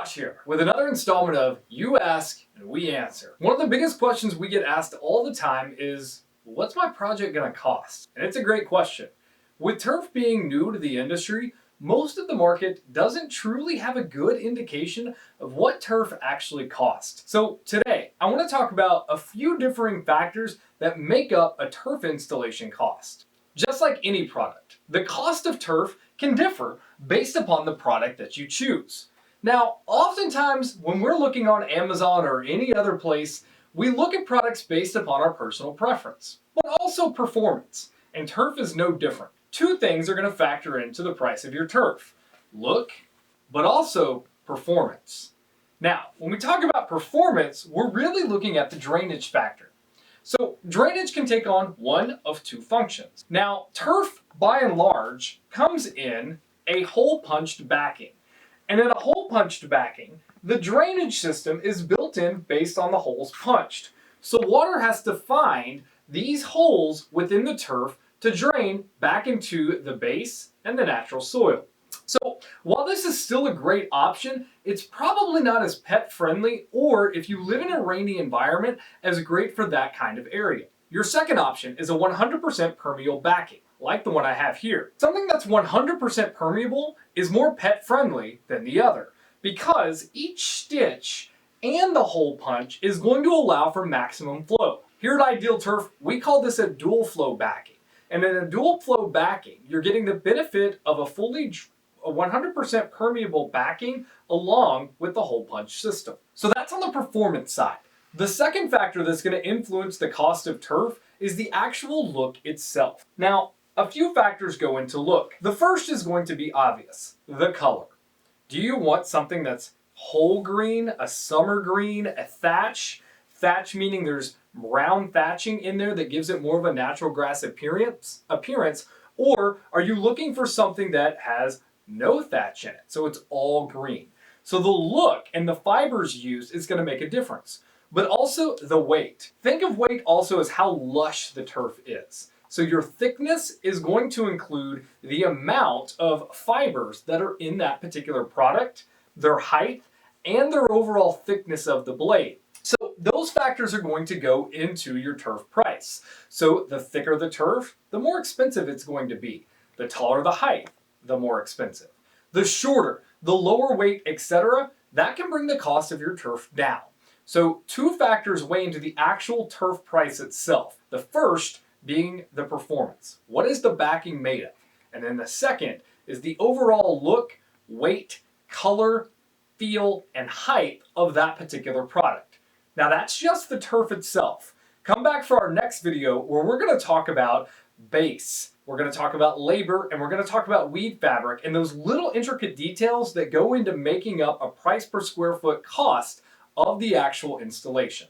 Josh here with another installment of You Ask and We Answer. One of the biggest questions we get asked all the time is, what's my project going to cost? And it's a great question. With turf being new to the industry, most of the market doesn't truly have a good indication of what turf actually costs. So today, I want to talk about a few differing factors that make up a turf installation cost. Just like any product, the cost of turf can differ based upon the product that you choose. Now, oftentimes when we're looking on Amazon or any other place, we look at products based upon our personal preference, but also performance, and turf is no different. Two things are going to factor into the price of your turf: look, but also performance. Now, when we talk about performance, we're really looking at the drainage factor. So drainage can take on one of two functions. Now, turf, by and large, comes in a hole-punched backing. And in a hole-punched backing, the drainage system is built in based on the holes punched. So water has to find these holes within the turf to drain back into the base and the natural soil. So while this is still a great option, it's probably not as pet friendly, or if you live in a rainy environment, as great for that kind of area. Your second option is a 100% permeable backing, like the one I have here. Something that's 100% permeable is more pet friendly than the other, because each stitch and the hole punch is going to allow for maximum flow. Here at Ideal Turf, we call this a dual flow backing. And in a dual flow backing, you're getting the benefit of a 100% permeable backing along with the hole punch system. So that's on the performance side. The second factor that's going to influence the cost of turf is the actual look itself. Now, a few factors go into look. The first is going to be obvious: the color. Do you want something that's whole green, a summer green, a thatch? Thatch meaning there's round thatching in there that gives it more of a natural grass appearance, or are you looking for something that has no thatch in it, so it's all green? So the look and the fibers used is going to make a difference, but also the weight. Think of weight also as how lush the turf is. So your thickness is going to include the amount of fibers that are in that particular product, their height, and their overall thickness of the blade. So those factors are going to go into your turf price. So the thicker the turf, the more expensive it's going to be. The taller the height, the more expensive. The shorter, the lower weight, etc., that can bring the cost of your turf down. So two factors weigh into the actual turf price itself. The first being the performance. What is the backing made of? And then the second is the overall look, weight, color, feel, and height of that particular product. Now that's just the turf itself. Come back for our next video where we're going to talk about base, we're going to talk about labor, and we're going to talk about weed fabric and those little intricate details that go into making up a price per square foot cost of the actual installation.